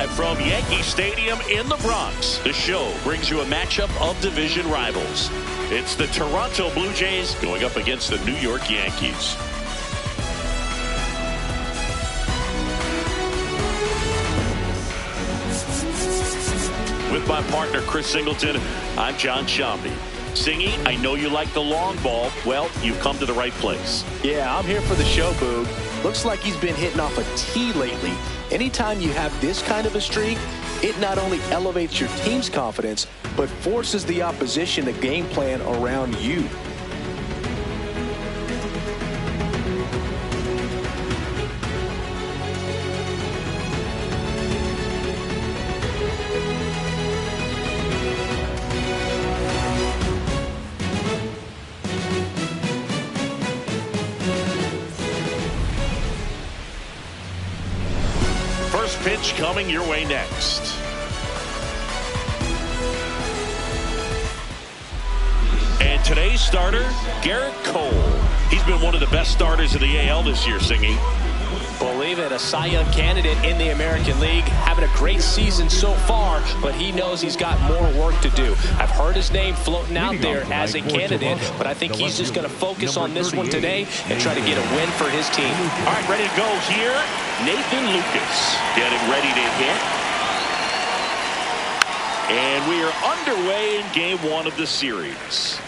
Live from Yankee Stadium in the Bronx, the show brings you a matchup of division rivals. It's the Toronto Blue Jays going up against the New York Yankees. With my partner, Chris Singleton, I'm John Shambi. Singy, I know you like the long ball. Well, you've come to the right place. Yeah, I'm here for the show, Boog. Looks like he's been hitting off a tee lately. Anytime you have this kind of a streak, it not only elevates your team's confidence, but forces the opposition to game plan around you. First pitch coming your way next. And today's starter, Garrett Cole. He's been one of the best starters of the AL this year, Singy. Believe it, a Cy Young candidate in the American League, having a great season so far, but he knows he's got more work to do. I've heard his name floating out there as a candidate, but I think he's just going to focus on this one today and try to get a win for his team. All right, ready to go here. Nathan Lucas getting ready to hit. And we are underway in game one of the series.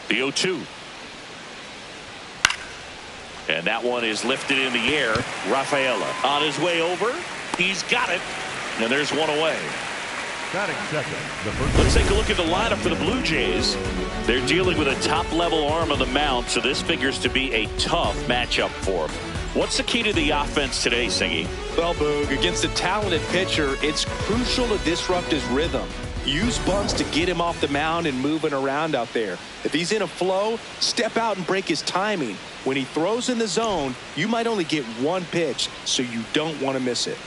The 0-2. And that one is lifted in the air. Rafaela on his way over. He's got it. And there's one away. Batting second, the first. Let's take a look at the lineup for the Blue Jays. They're dealing with a top-level arm on the mound, so this figures to be a tough matchup for them. What's the key to the offense today, Singy? Well, Boog, against a talented pitcher, it's crucial to disrupt his rhythm. Use bunts to get him off the mound and moving around out there. If he's in a flow, step out and break his timing. When he throws in the zone, you might only get one pitch, so you don't want to miss it.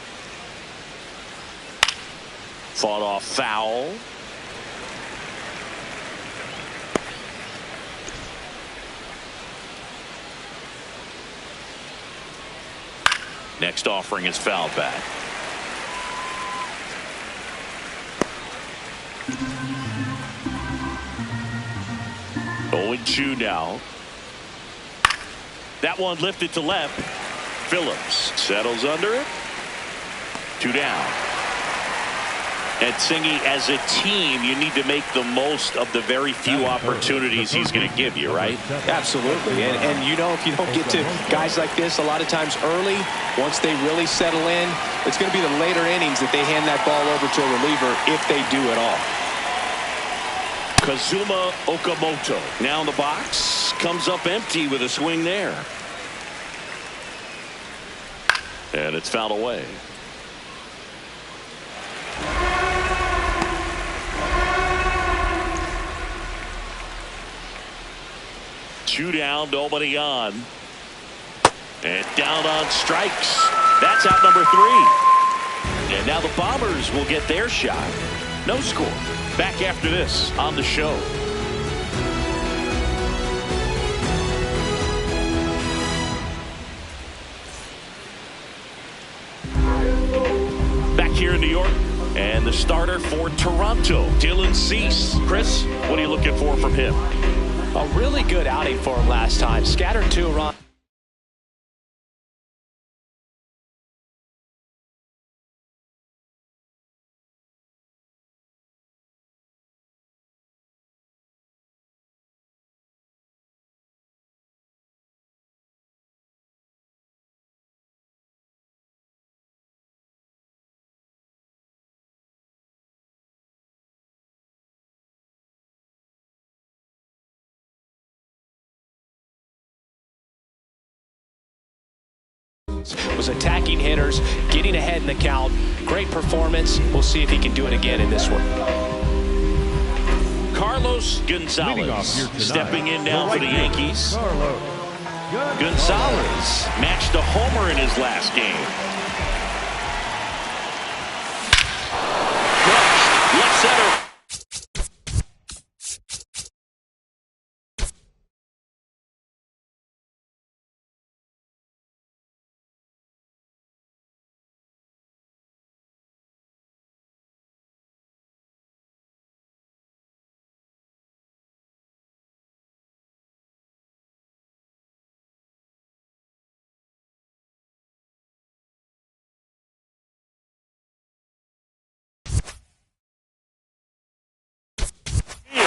Fought off foul. Next offering is foul back. 0-2 now. That one lifted to left. Phillips settles under it. 2 down. And Singy, as a team, you need to make the most of the very few opportunities he's going to give you, right? Absolutely. And you know, if you don't get to guys like this a lot of times early, once they really settle in, it's going to be the later innings that they hand that ball over to a reliever if they do at all. Kazuma Okamoto now in the box, comes up empty with a swing there. And it's fouled away. Two down, nobody on. And down on strikes. That's out number 3. And now the Bombers will get their shot. No score. Back after this on the show. Back here in New York, and the starter for Toronto, Dylan Cease. Chris, what are you looking for from him? A really good outing for him last time. Scattered 2 runs. Was attacking hitters, getting ahead in the count. Great performance. We'll see if he can do it again in this one. Carlos Leading off here Gonzalez tonight, stepping in now for the right field, Yankees. Carlos Gonzalez matched a homer in his last game. Crushed, left center.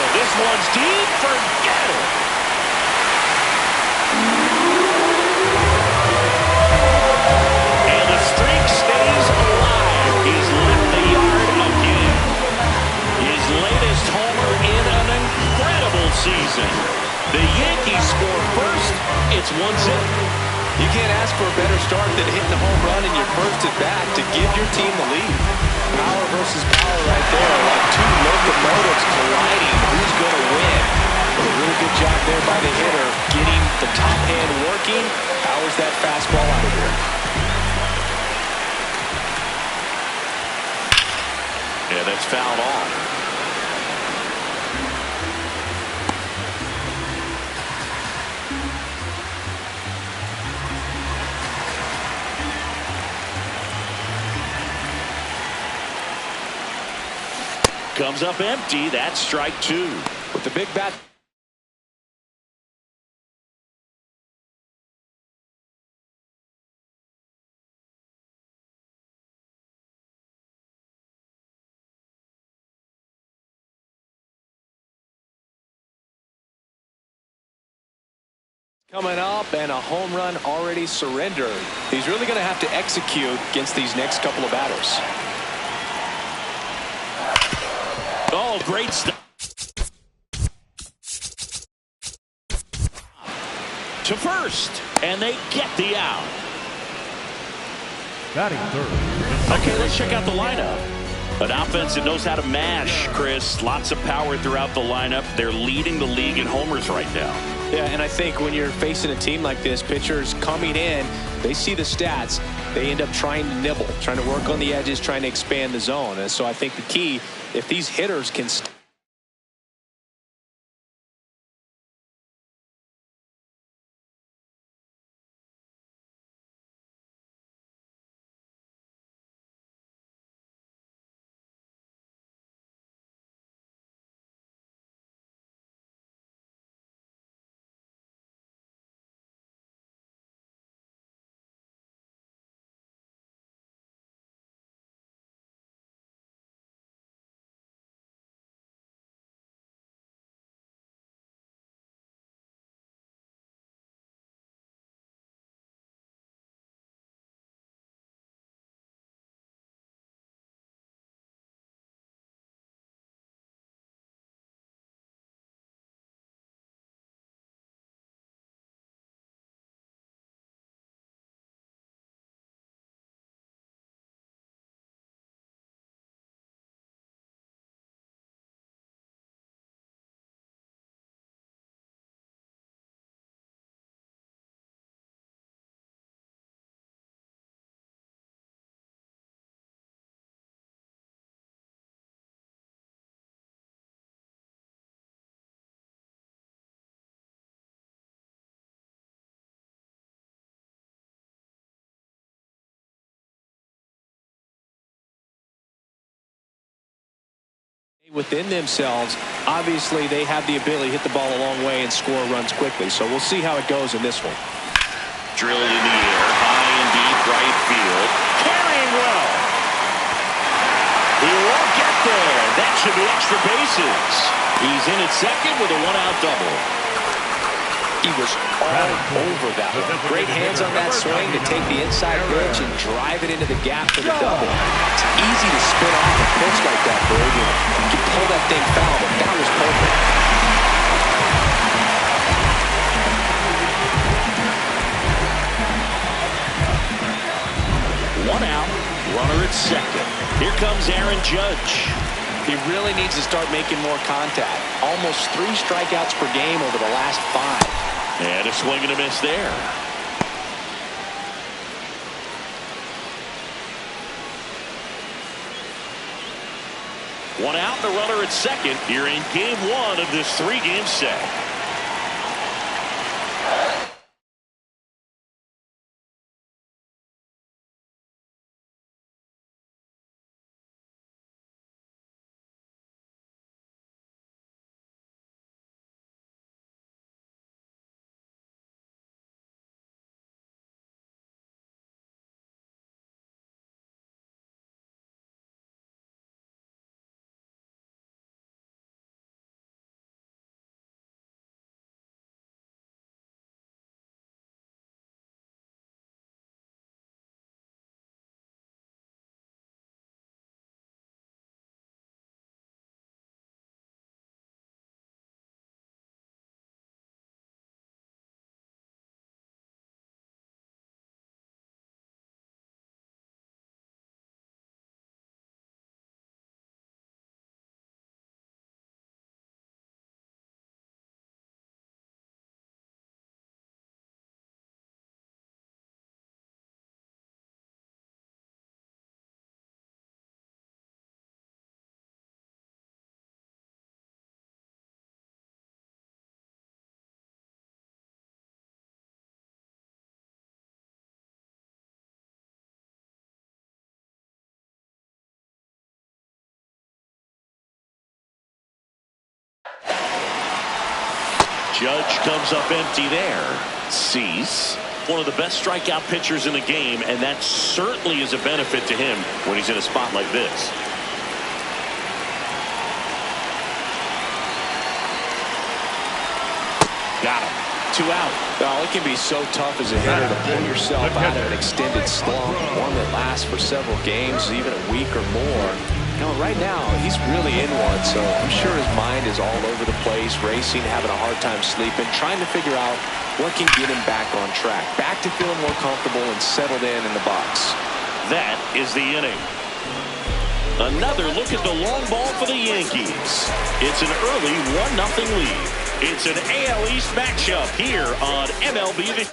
This one's deep. Forget it. And the streak stays alive. He's left the yard again. His latest homer in an incredible season. The Yankees score first. It's 1-0. You can't ask for a better start than hitting a home run in your first at bat to give your team the lead. Power versus power right there, like 2 locomotives colliding. Who's going to win? But a really good job there by the hitter, getting the top hand working. Powers that fastball out of here. Yeah, that's fouled off. Comes up empty. That's strike 2. With the big bat. Coming up, and a home run already surrendered. He's really going to have to execute against these next couple of batters. Oh, great stuff. To first, and they get the out. batting third. Okay, let's check out the lineup. An offense that knows how to mash, Chris. Lots of power throughout the lineup. They're leading the league in homers right now. Yeah, and I think when you're facing a team like this, pitchers coming in, they see the stats. They end up trying to nibble, trying to work on the edges, trying to expand the zone. And so I think the key, if these hitters can Within themselves, obviously they have the ability to hit the ball a long way and score runs quickly. So we'll see how it goes in this one. Drilled in the air, high and deep right field. Carrying well. He won't get there. That should be extra bases. He's in at second with a one-out double. He was all over that one. Great hands on that swing to take the inside pitch and drive it into the gap for the double. It's easy to spin off a pitch like that, Berg. You can pull that thing foul, but that was perfect. One out, runner at second. Here comes Aaron Judge. He really needs to start making more contact. Almost 3 strikeouts per game over the last 5. And a swing and a miss there. One out, the runner at second. Here in game 1 of this 3-game set. Judge comes up empty there. Cease, one of the best strikeout pitchers in the game, and that certainly is a benefit to him when he's in a spot like this. Got him. 2 out. Well, it can be so tough as a hitter to pull yourself out of an extended slump, one that lasts for several games, even a week or more. Right now, he's really in one, so I'm sure his mind is all over the place, racing, having a hard time sleeping, trying to figure out what can get him back on track, back to feeling more comfortable and settled in the box. That is the inning. Another look at the long ball for the Yankees. It's an early 1-0 lead. It's an AL East matchup here on MLB.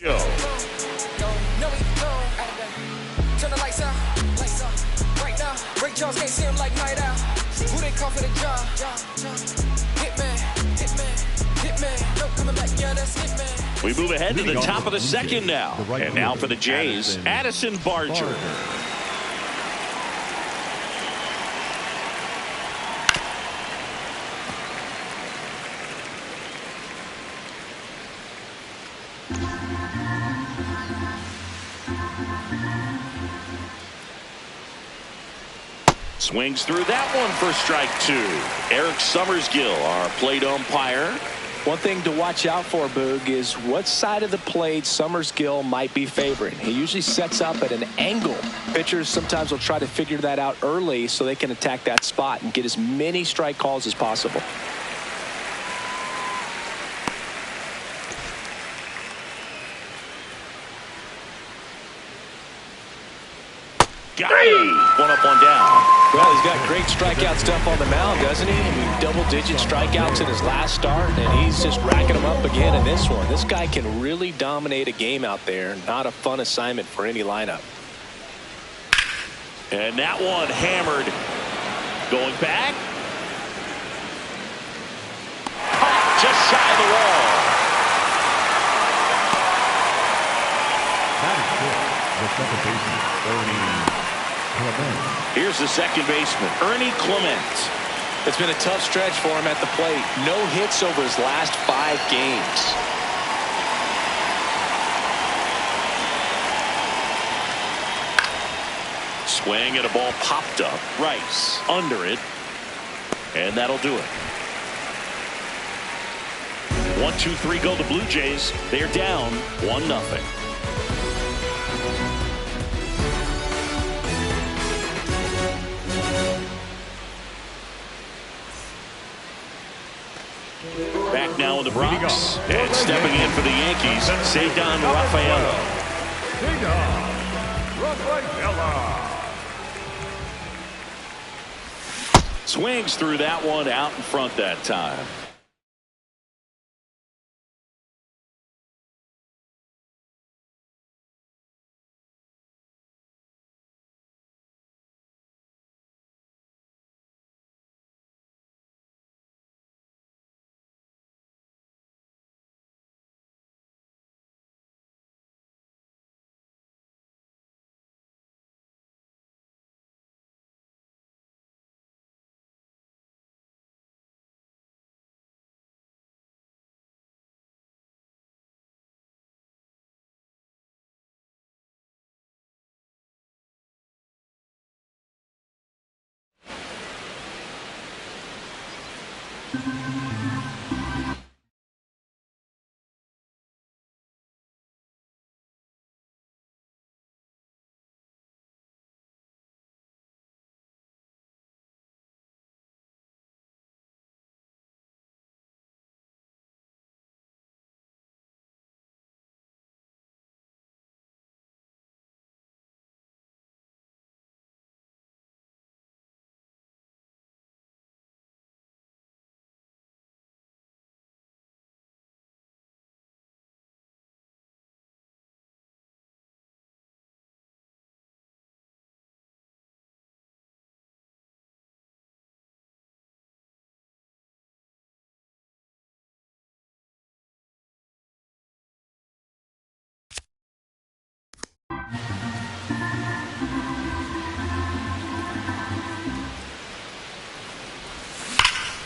Show. Turn the lights out. Right now, Ray Charles can't see him like night out. Who they call for the job? Hitman. No coming back, yeah, that's Hitman. We move ahead to the top of the second now. And now for the Jays, Addison Barger. Swings through that one for strike two. Eric Summersgill, our plate umpire. One thing to watch out for, Boog, is what side of the plate Summersgill might be favoring. He usually sets up at an angle. Pitchers sometimes will try to figure that out early so they can attack that spot and get as many strike calls as possible. Got it. One up, one down. Well, he's got great strikeout stuff on the mound, doesn't he? I mean, double-digit strikeouts in his last start, and he's just racking them up again in this one. This guy can really dominate a game out there. Not a fun assignment for any lineup. And that one hammered. Going back. Just shy of the wall. That is good. The second baseman, Ernie Clement. Here's the second baseman, Ernie Clement. It's been a tough stretch for him at the plate. No hits over his last 5 games. Swing and a ball popped up. Rice under it. And that'll do it. 1-2-3 go the Blue Jays. They're down 1-0. Back now in the Bronx. And stepping in for the Yankees, Cedar Rafaela. Swings through that one out in front that time.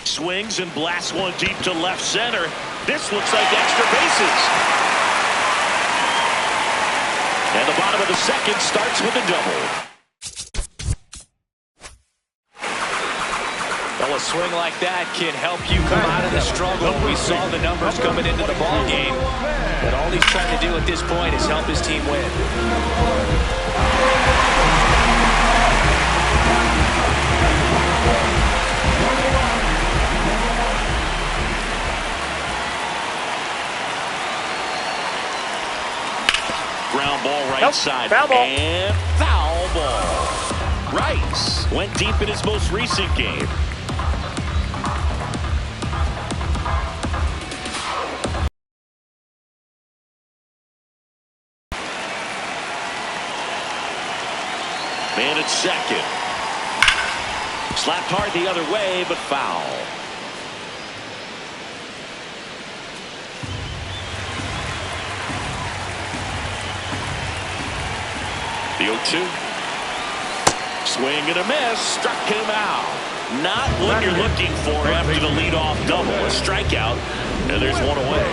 Swings and blasts one deep to left center. This looks like extra bases. And the bottom of the second starts with a double. Well, a swing like that can help you come out of the struggle. We saw the numbers coming into the ball game, but all he's trying to do at this point is help his team win. Ground ball right side. Foul ball. And foul ball. Rice went deep in his most recent game. Man at second. Slapped hard the other way, but foul. The 0-2. Swing and a miss. Struck him out. Not what you're looking for after the leadoff double. A strikeout, and there's one away.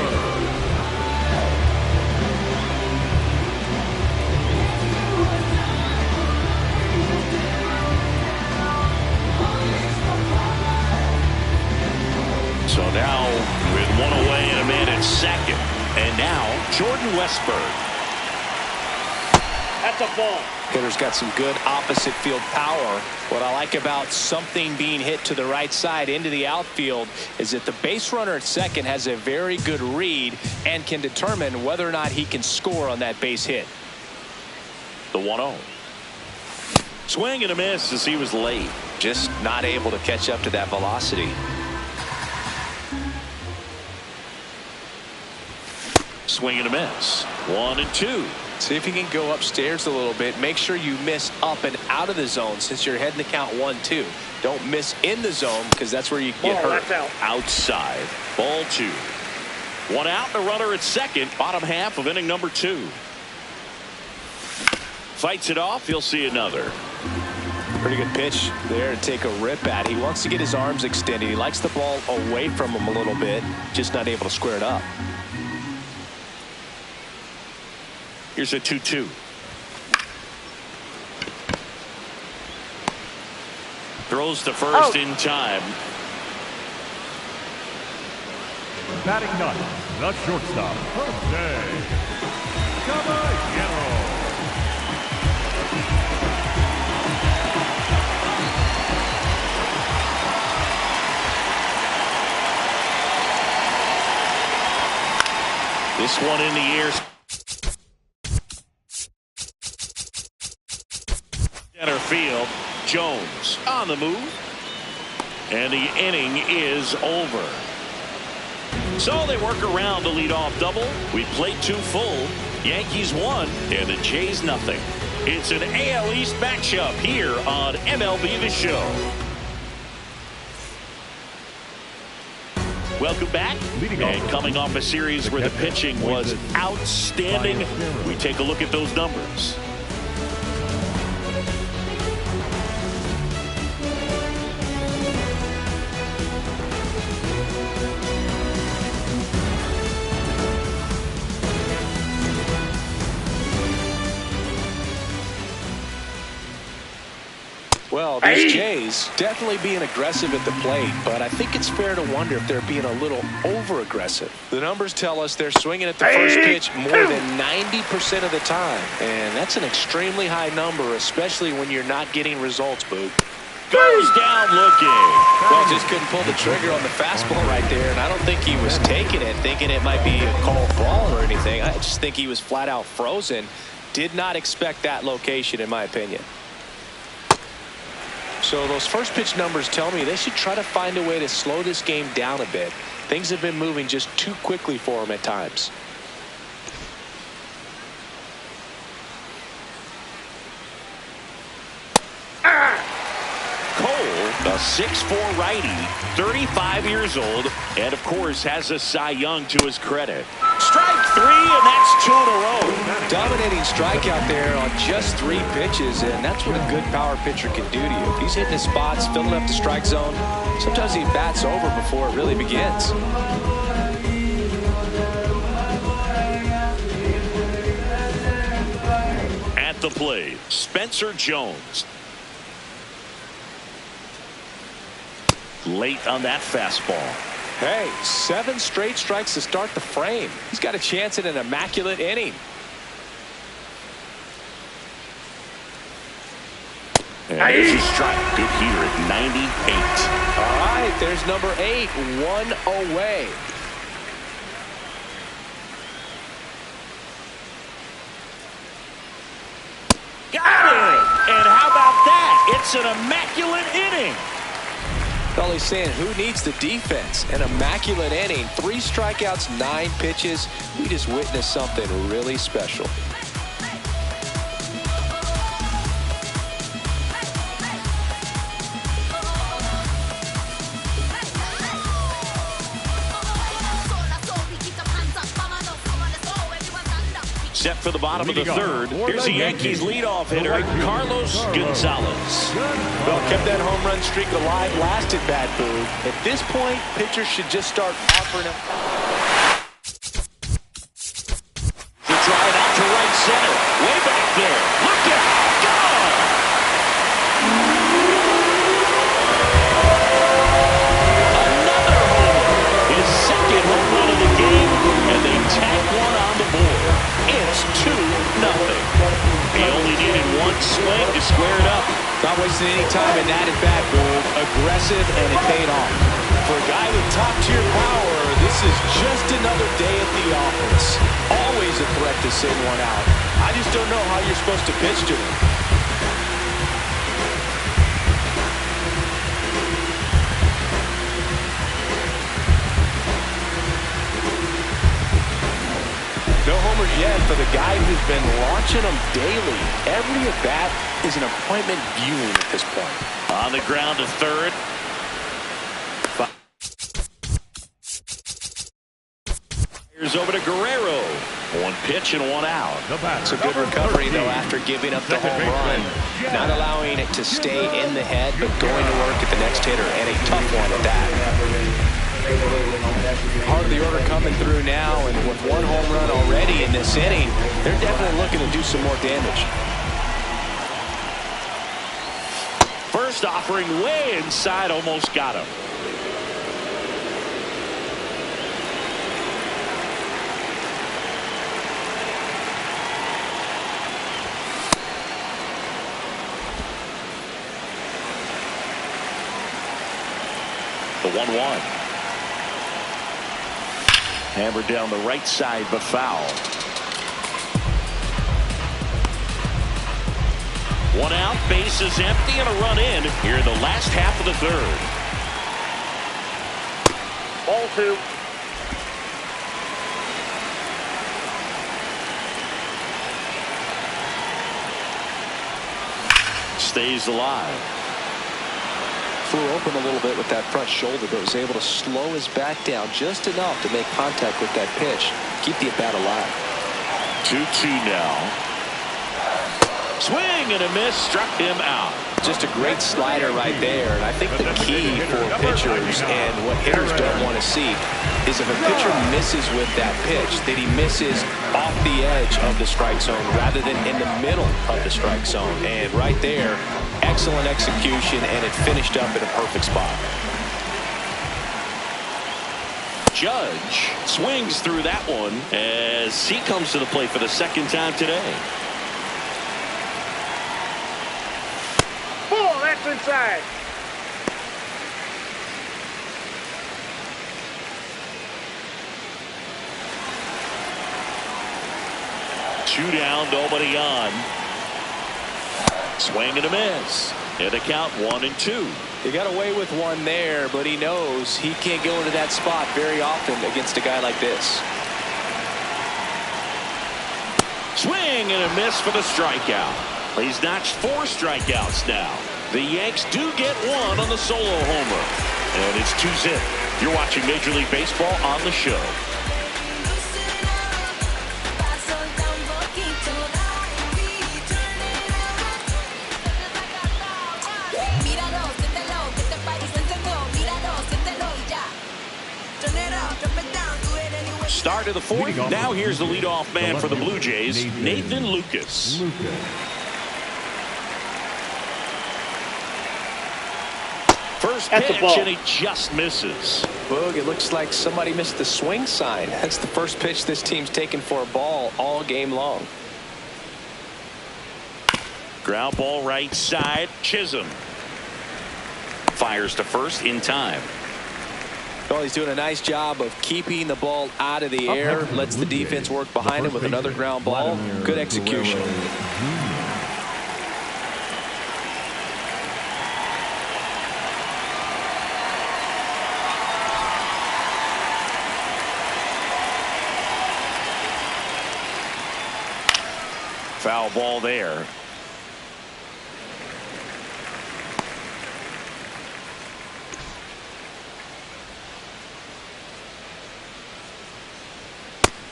So now with one away and a man at second. And now Jordan Westburg. That's a ball. Hitter's got some good opposite field power. What I like about something being hit to the right side into the outfield is that the base runner at second has a very good read and can determine whether or not he can score on that base hit. The 1-0. Swing and a miss as he was late. Just not able to catch up to that velocity. Swing and a miss. 1-2. See if you can go upstairs a little bit. Make sure you miss up and out of the zone since you're heading to count 1-2. Don't miss in the zone because that's where you get hurt. That's out. Outside. Ball 2. One out, the runner at second. Bottom half of inning number 2. Fights it off. He'll see another. Pretty good pitch there to take a rip at. He wants to get his arms extended. He likes the ball away from him a little bit. Just not able to square it up. Here's a 2-2. Throws to first in time. Batting ninth, the shortstop, Jose Caballero. This one in the air. Center field. Jones on the move. And the inning is over. So they work around the leadoff double. We played 2 full. Yankees 1 and the Jays nothing. It's an AL East matchup here on MLB The Show. Welcome back. And coming off a series where the pitching was outstanding, we take a look at those numbers. Well, these Jays definitely being aggressive at the plate, but I think it's fair to wonder if they're being a little over-aggressive. The numbers tell us they're swinging at the first pitch more than 90% of the time, and that's an extremely high number, especially when you're not getting results, Boog. Goes down looking. Well, just couldn't pull the trigger on the fastball right there, and I don't think he was taking it, thinking it might be a called ball or anything. I just think he was flat out frozen. Did not expect that location, in my opinion. So those first pitch numbers tell me they should try to find a way to slow this game down a bit. Things have been moving just too quickly for them at times. Cole, a 6'4" righty, 35 years old, and of course has a Cy Young to his credit. Strike 3, and that's 2 in a row. Dominating strikeout there on just 3 pitches, and that's what a good power pitcher can do to you. If he's hitting his spots, filling up the strike zone, sometimes he bats over before it really begins. At the plate, Spencer Jones. Late on that fastball. Hey, 7 straight strikes to start the frame. He's got a chance at an immaculate inning. And there's a strike. Good here at 98. All right, there's number 8, 1 away. Got it! And how about that? It's an immaculate inning. Well, he's saying who needs the defense? An immaculate inning, 3 strikeouts, 9 pitches. We just witnessed something really special. Set for the bottom of the third. Here's the Yankees leadoff hitter, Carlos Gonzalez. Well, kept that home run streak alive last at bat, Boo. At this point, pitchers should just start offering him. The drive out to right center. Way back there. Look out. Gone. Another homer. swing to square it up. Not wasting any time in that at-bat, Boog. Aggressive, and it paid off. For a guy with top-tier power, this is just another day at the office. Always a threat to send one out. I just don't know how you're supposed to pitch to him. No homers yet for the guy who's been launching them daily. Every at-bat is an appointment viewing at this point. On the ground to third. Fires over to Guerrero. One pitch and one out. It's a good recovery, though, after giving up the home run. Not allowing it to stay in the head, but going to work at the next hitter, and a tough one at that. Part of the order coming through now, and with one home run already in this inning, they're definitely looking to do some more damage. First offering way inside, almost got him. The 1-1. Hammered down the right side, but foul. One out, bases empty, and a run in here in the last half of the third. Ball 2. Stays alive. Flew open a little bit with that front shoulder, but was able to slow his back down just enough to make contact with that pitch. Keep the at-bat alive. 2-2 now. Swing and a miss, struck him out. Just a great slider right there. And I think the key for pitchers and what hitters don't want to see is if a pitcher misses with that pitch, that he misses off the edge of the strike zone rather than in the middle of the strike zone. And right there, excellent execution, and it finished up in a perfect spot. Judge swings through that one as he comes to the plate for the second time today. Ball, that's inside. Two down, nobody on. Swing and a miss. And a count 1-2. He got away with one there, but he knows he can't go into that spot very often against a guy like this. Swing and a miss for the strikeout. He's notched 4 strikeouts now. The Yanks do get one on the solo homer. And it's 2-zip. You're watching Major League Baseball on the show. Start of the fourth. Now here's the leadoff man for the Blue Jays, Nathan Lucas. First pitch, and he just misses. Boog, it looks like somebody missed the swing sign. That's the first pitch this team's taken for a ball all game long. Ground ball right side. Chisholm fires to first in time. Well, he's doing a nice job of keeping the ball out of the air. Lets the defense work behind him with another ground ball. Good execution. Foul ball there.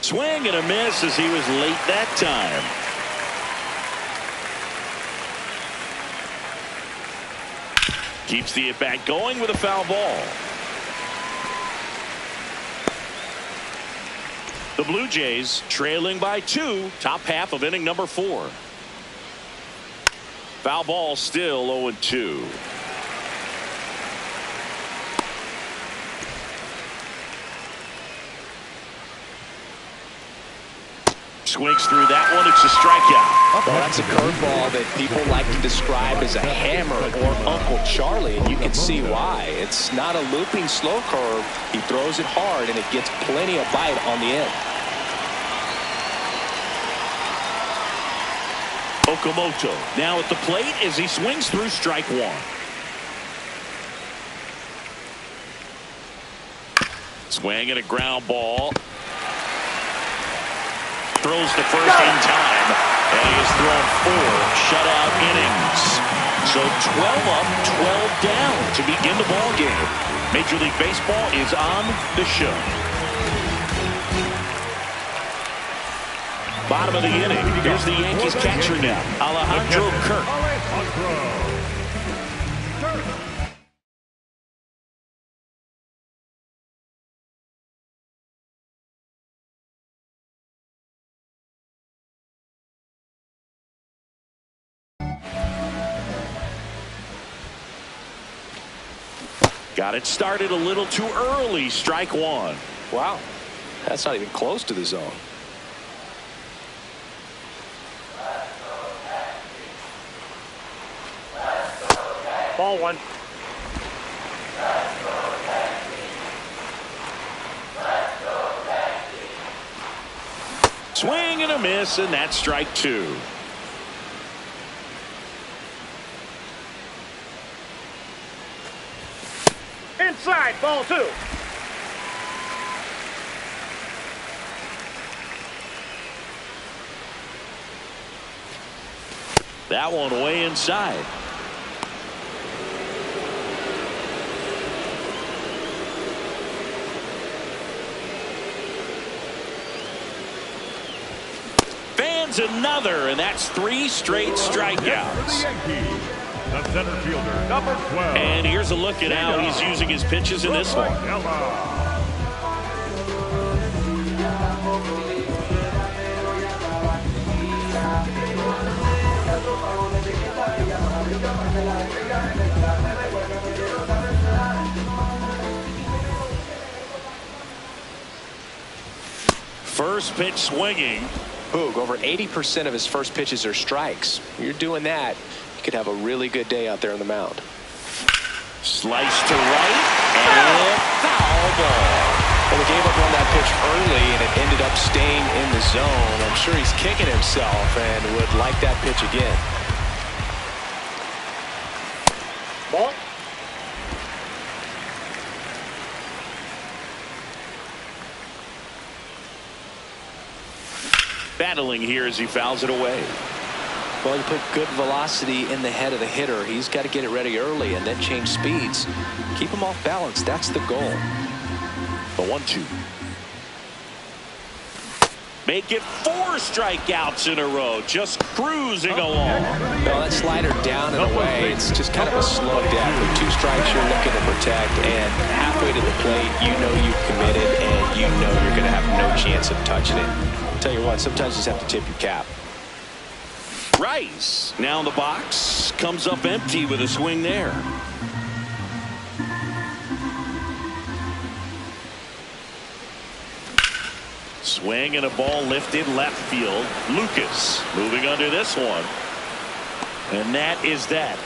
Swing and a miss as he was late that time. Keeps the at-bat going with a foul ball. The Blue Jays trailing by 2, top half of inning number 4. Foul ball, still 0-2. Swings through that one. It's a strikeout. Well, that's a curveball that people like to describe as a hammer or Uncle Charlie, and you can see why. It's not a looping slow curve. He throws it hard, and it gets plenty of bite on the end. Okamoto now at the plate as he swings through strike one. Swing and a ground ball. Throws the first in time, and he has thrown 4 shutout innings. So 12 up, 12 down to begin the ball game. Major League Baseball is on the show. Bottom of the inning. Here's the Yankees catcher now, Alejandro Kirk. Got it started a little too early. Strike one. Wow, that's not even close to the zone. Ball one. Swing and a miss, and that's strike 2. Inside, ball 2. That one way inside. Fans another, and that's 3 straight strikeouts. The center fielder, number 12. And here's a look at how he's using his pitches in this one. First pitch swinging. Boog, over 80% of his first pitches are strikes. You're doing that, you could have a really good day out there on the mound. Slice to right, and foul ball. Well, they gave up on that pitch early, and it ended up staying in the zone. I'm sure he's kicking himself and would like that pitch again. Ball. Battling here as he fouls it away. Well, you put good velocity in the head of the hitter. He's got to get it ready early and then change speeds. Keep him off balance. That's the goal. The 1-2. Make it 4 strikeouts in a row. Just cruising along. Well, that slider down and away, it's just kind of a slow death. With 2 strikes you're looking to protect, and halfway to the plate, you know you've committed, and you know you're going to have no chance of touching it. I'll tell you what, sometimes you just have to tip your cap. Rice now in the box, comes up empty with a swing there. Swing and a ball lifted left field. Lucas moving under this one. And that is that.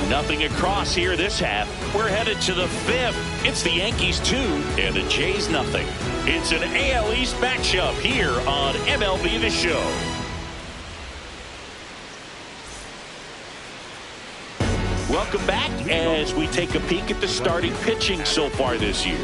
Nothing across here this half. We're headed to the 5th. It's the Yankees 2 and the Jays nothing. It's an AL East matchup here on MLB The Show. Welcome back as we take a peek at the starting pitching so far this year.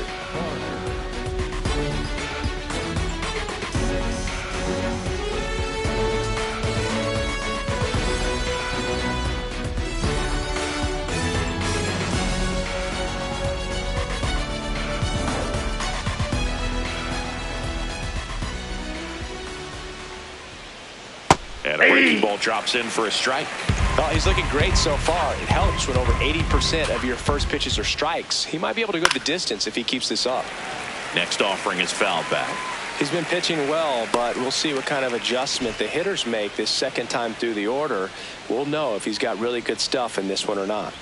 And a breaking ball drops in for a strike. Well, he's looking great so far. It helps when over 80% of your first pitches are strikes. He might be able to go the distance if he keeps this up. Next offering is fouled back. He's been pitching well, but we'll see what kind of adjustment the hitters make this second time through the order. We'll know if he's got really good stuff in this one or not.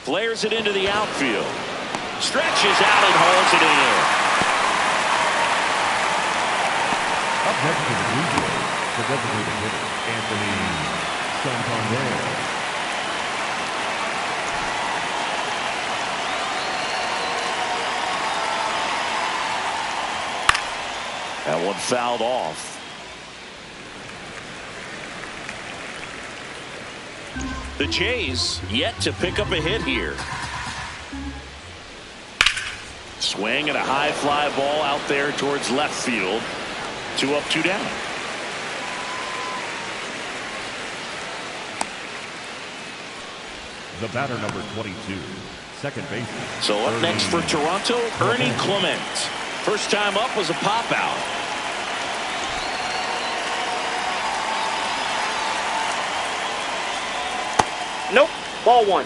Flares it into the outfield. Stretches out and hauls it in. Next for the Blue Jays, the designated hitter, Anthony Santander. That one fouled off. The Jays yet to pick up a hit here. Swing and a high fly ball out there towards left field. 2 up, 2 down. The batter, number 22, second baseman. So up next for Toronto, Ernie Clement. First time up was a pop out. Nope. Ball 1.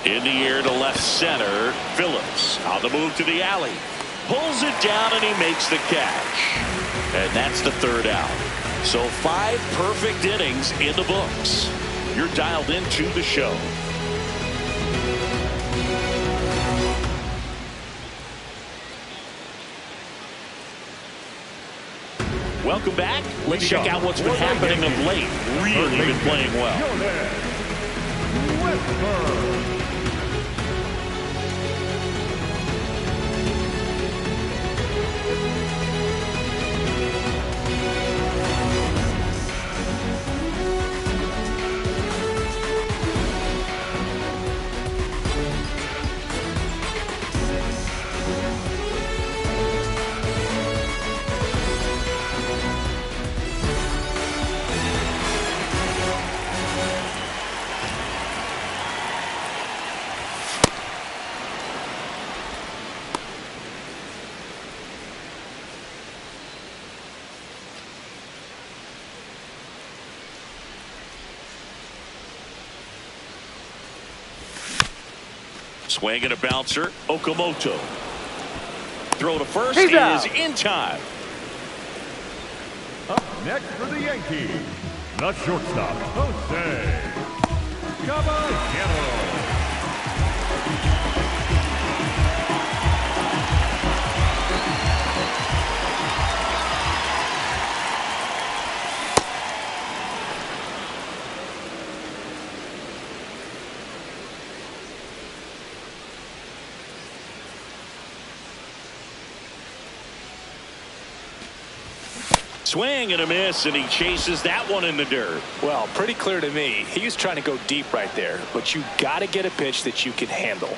In the air to left center. Phillips on the move to the alley. Pulls it down and he makes the catch. And that's the third out. So 5 perfect innings in the books. You're dialed into the show. Welcome back. Let's check out what's been happening of late. Really been playing well. Swing and a bouncer. Okamoto. Throw to first is in time. Up next for the Yankees, the shortstop, Jose Caballero. Swing and a miss, and he chases that one in the dirt. Well, pretty clear to me. He was trying to go deep right there, but you got to get a pitch that you can handle.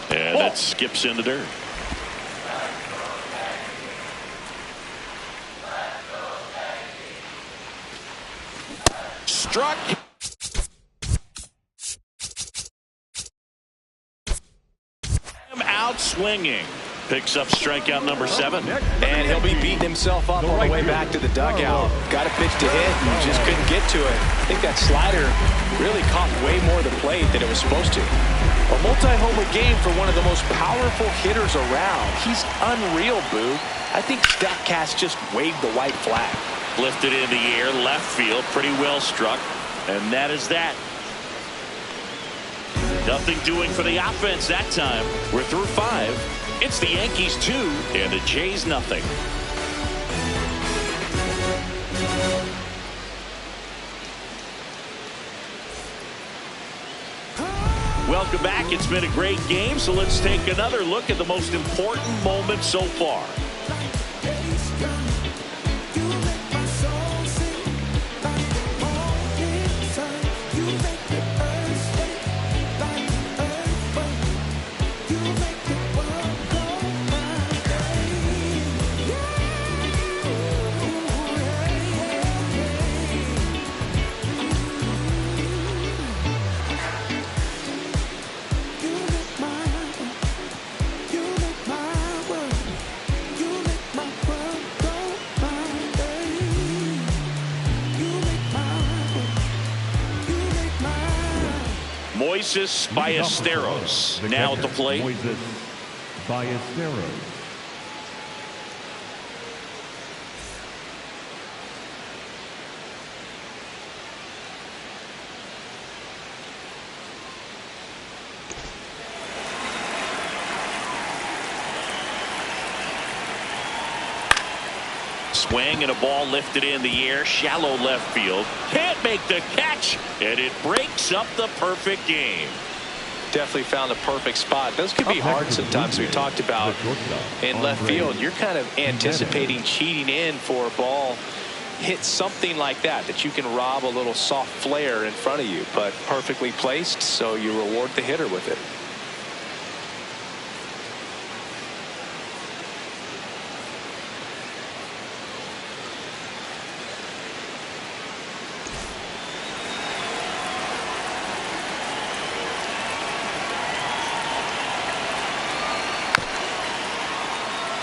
And that skips in the dirt. Struck. Him out swinging. Picks up strikeout number 7. And he'll be beating himself up on the way back to the dugout. Got a pitch to hit and just couldn't get to it. I think that slider really caught way more of the plate than it was supposed to. A multi-homer game for one of the most powerful hitters around. He's unreal, Boo. I think StatCast just waved the white flag. Lifted in the air, left field, pretty well struck. And that is that. Nothing doing for the offense that time. We're through 5. It's the Yankees 2 and the Jays nothing. Welcome back. It's been a great game, so let's take another look at the most important moment so far. Moises Ballesteros now at the plate. Moises Ballesteros. Swing and a ball lifted in the air, shallow left field. Can't make the catch, and it breaks up the perfect game. Definitely found the perfect spot. Those could be hard sometimes. We talked about in left field. You're kind of anticipating cheating in for a ball. Hit something like that you can rob a little soft flare in front of you, but perfectly placed, so you reward the hitter with it.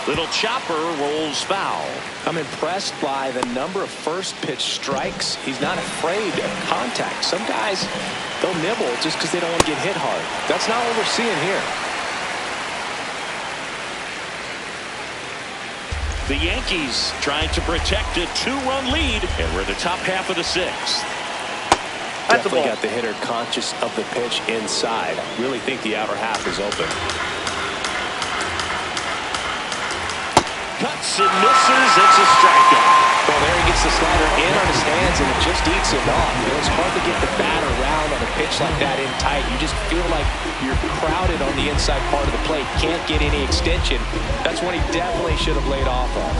Little chopper rolls foul. I'm impressed by the number of first pitch strikes. He's not afraid of contact. Some guys, they'll nibble just because they don't want to get hit hard. That's not what we're seeing here. The Yankees trying to protect a 2-run lead, and we're in the top half of the 6th. That's a Definitely ball. got the hitter conscious of the pitch inside. Really think the outer half is open. Cuts and misses. It's a strikeout. Well, there he gets the slider in on his hands, and it just eats him off. You know, it's hard to get the bat around on a pitch like that in tight. You just feel like you're crowded on the inside part of the plate. Can't get any extension. That's what he definitely should have laid off on.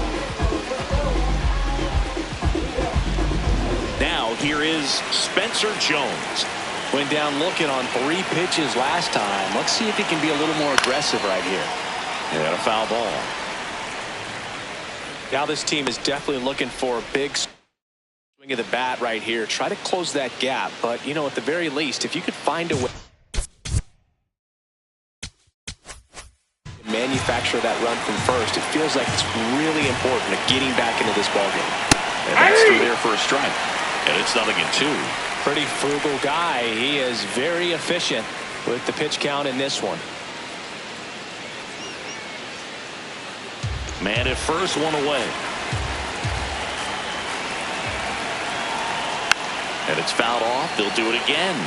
Now here is Spencer Jones. Went down looking on 3 pitches last time. Let's see if he can be a little more aggressive right here. And a foul ball. Now this team is definitely looking for a big swing of the bat right here. Try to close that gap. But, you know, at the very least, if you could find a way to manufacture that run from first, it feels like it's really important to getting back into this ballgame. And that's through there for a strike. And it's 0-2. Pretty frugal guy. He is very efficient with the pitch count in this one. Man at first, 1 away. And it's fouled off. They'll do it again.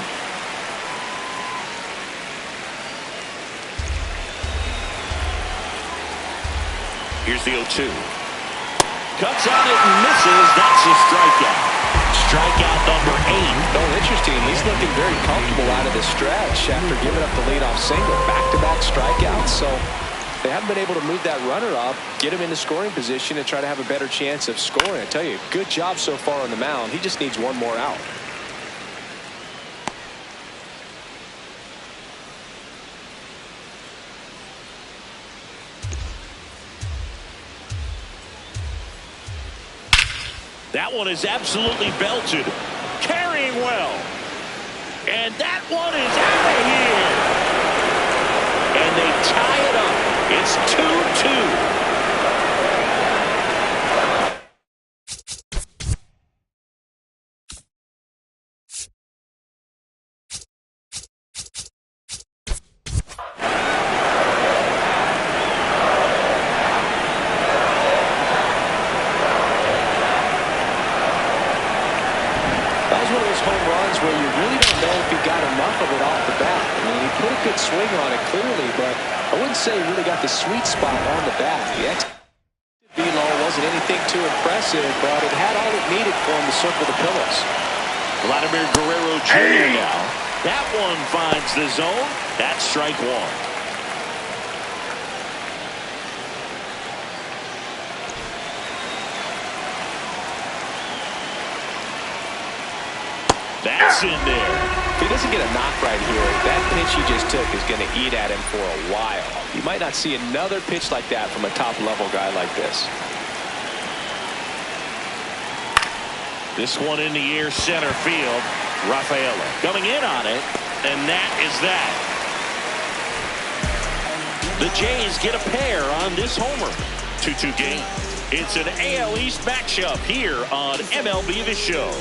Here's the 0-2. Cuts on it and misses. That's a strikeout. Strikeout number 8. Oh, interesting. He's looking very comfortable out of the stretch after giving up the leadoff single. Back-to-back strikeouts. So they haven't been able to move that runner up, get him into scoring position, and try to have a better chance of scoring. I tell you, good job so far on the mound. He just needs one more out. That one is absolutely belted. Carrying well. And that one is out of here. And they tie it up. It's 2-2. Where you really don't know if he got enough of it off the bat. I mean, he put a good swing on it clearly, but I wouldn't say he really got the sweet spot on the bat. The velo wasn't anything too impressive, but it had all it needed for him to circle the pillows. Vladimir Guerrero Jr. now. That one finds the zone. That's strike 1. That's in there. If he doesn't get a knock right here, that pitch he just took is going to eat at him for a while. You might not see another pitch like that from a top-level guy like this. This one in the air center field. Rafaela coming in on it, and that is that. The Jays get a pair on this homer. 2-2 game. It's an AL East matchup here on MLB The Show.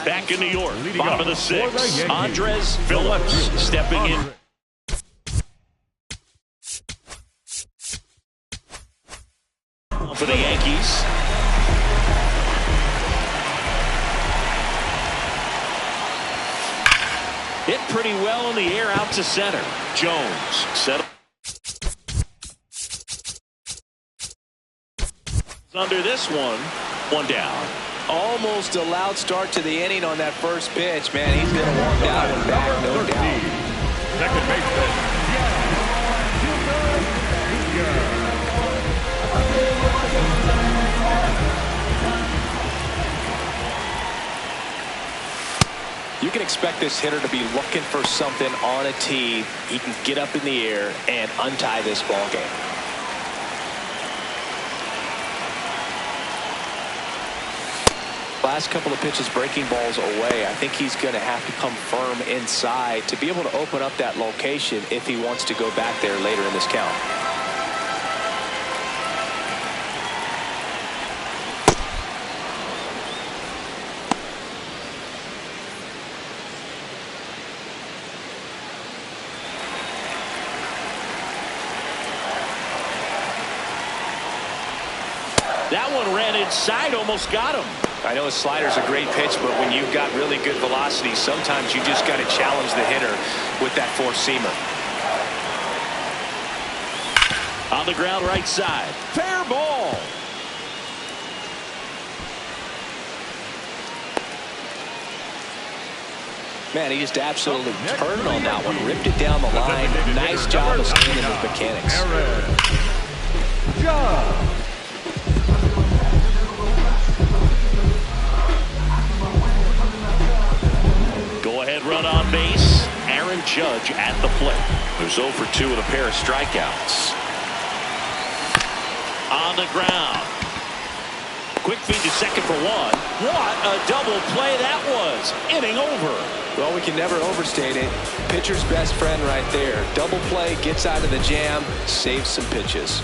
Back in New York, bottom of the 6th, Andres Phillips stepping in. For the Yankees. Hit pretty well in the air out to center. Jones settled under this one. One down. Almost a loud start to the inning on that first pitch. Man, he's going to walk that one back, no doubt. Second baseman. You can expect this hitter to be looking for something on a tee. He can get up in the air and untie this ball game. last couple of pitches breaking balls away. I think he's going to have to come firm inside to be able to open up that location if he wants to go back there later in this count. That one ran inside, almost got him. I know his slider's a great pitch, but when you've got really good velocity, sometimes you just got to challenge the hitter with that four-seamer. On the ground right side. Fair ball. Man, he just absolutely turned on that one, ripped it down the line. Nice job of staying in his mechanics. Go-ahead run on base. Aaron Judge at the plate. There's 0 for 2 with a pair of strikeouts. On the ground. Quick feed to second for 1. What a double play that was. Inning over. Well, we can never overstate it. Pitcher's best friend right there. Double play, gets out of the jam, saves some pitches.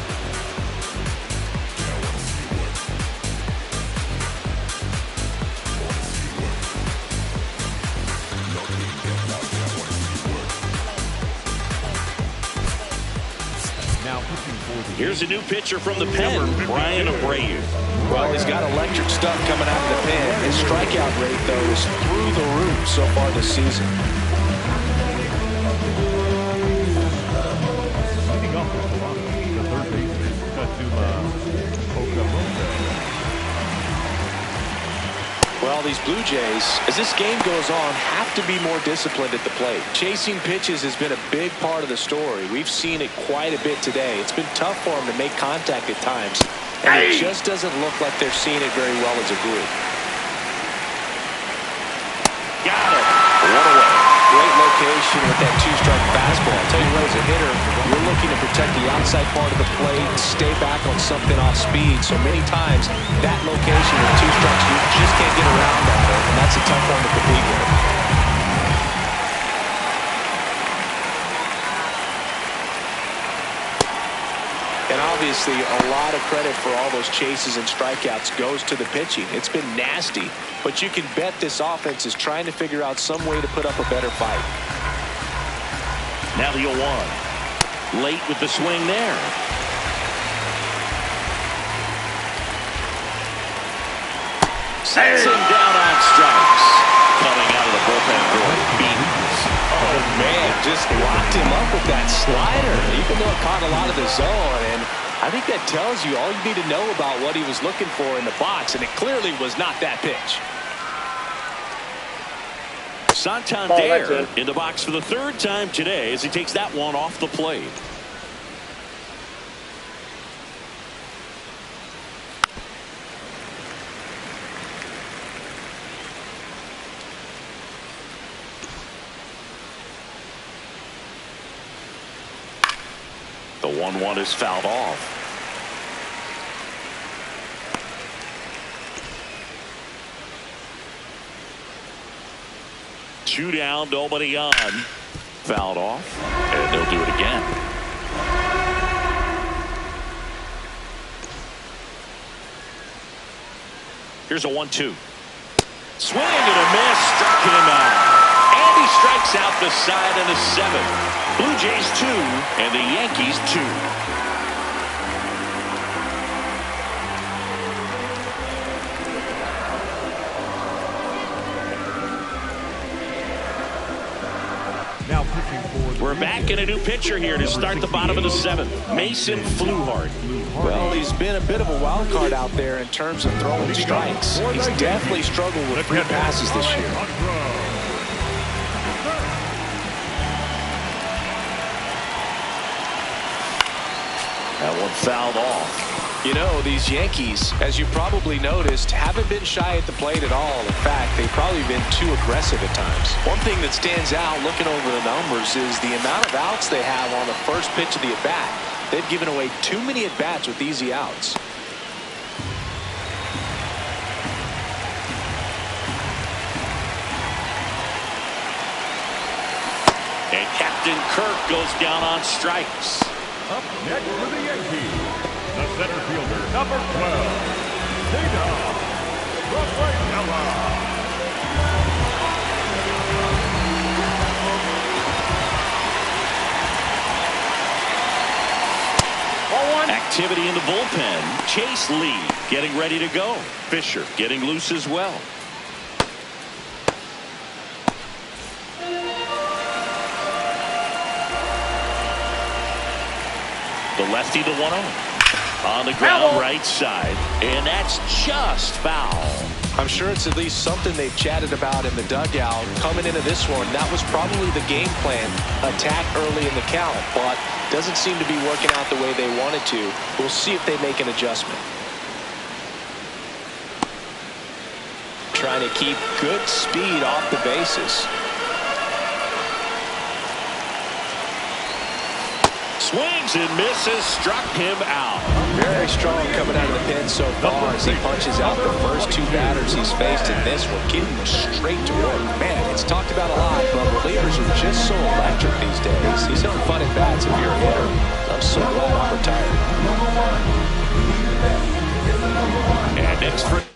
Here's a new pitcher from the pen, Brian Abreu. Well, he's got electric stuff coming out of the pen. His strikeout rate, though, is through the roof so far this season. Leading off the third baseman, Well, these Blue Jays, as this game goes on, have to be more disciplined at the plate. Chasing pitches has been a big part of the story. We've seen it quite a bit today. It's been tough for them to make contact at times, and it just doesn't look like they're seeing it very well as a group. Got it. One away. Great location with that two-strike fastball. I'll tell you what, as a hitter, you're looking to protect the outside part of the plate, stay back on something off speed. So many times, that location with two strikes, you just can't get around that, and that's a tough one to compete with. And obviously, a lot of credit for all those chases and strikeouts goes to the pitching. It's been nasty, but you can bet this offense is trying to figure out some way to put up a better fight. Now the 0-1. Late with the swing there. Sets him down on strikes. Coming out of the bullpen for Beans. Oh, man, just locked him up with that slider, even though it caught a lot of the zone. And I think that tells you all you need to know about what he was looking for in the box, and it clearly was not that pitch. Santander in the box for the third time today as he takes that one off the plate. The 1-1 is fouled off. Two down, nobody on. Fouled off, and they'll do it again. Here's a 1-2. Swing and a miss, struck him out. And he strikes out the side in the 7th. Blue Jays 2 and the Yankees 2. We're back in a new pitcher here to start the bottom of the 7th. Mason Fluhart. Well, he's been a bit of a wild card out there in terms of throwing strikes. He's definitely struggled with free passes this year. That one fouled off. You know, these Yankees, as you probably noticed, haven't been shy at the plate at all. In fact, they've probably been too aggressive at times. One thing that stands out looking over the numbers is the amount of outs they have on the first pitch of the at-bat. They've given away too many at-bats with easy outs. And Captain Kirk goes down on strikes. Up next for the Yankees, the center fielder, number 12, Data Rafaela. Activity in the bullpen. Chase Lee getting ready to go. Fisher getting loose as well. The lefty to 1-0. On the ground right side. And that's just foul. I'm sure it's at least something they've chatted about in the dugout. Coming into this one, that was probably the game plan. Attack early in the count, but doesn't seem to be working out the way they wanted to. We'll see if they make an adjustment. Trying to keep good speed off the bases. Swings and misses, struck him out. Very strong coming out of the pen so far as he punches out the first two batters he's faced in this one, getting straight to work. Man, it's talked about a lot, but relievers are just so electric these days. He's having fun at bats if you're a hitter. I'm so glad I'm retired. And next for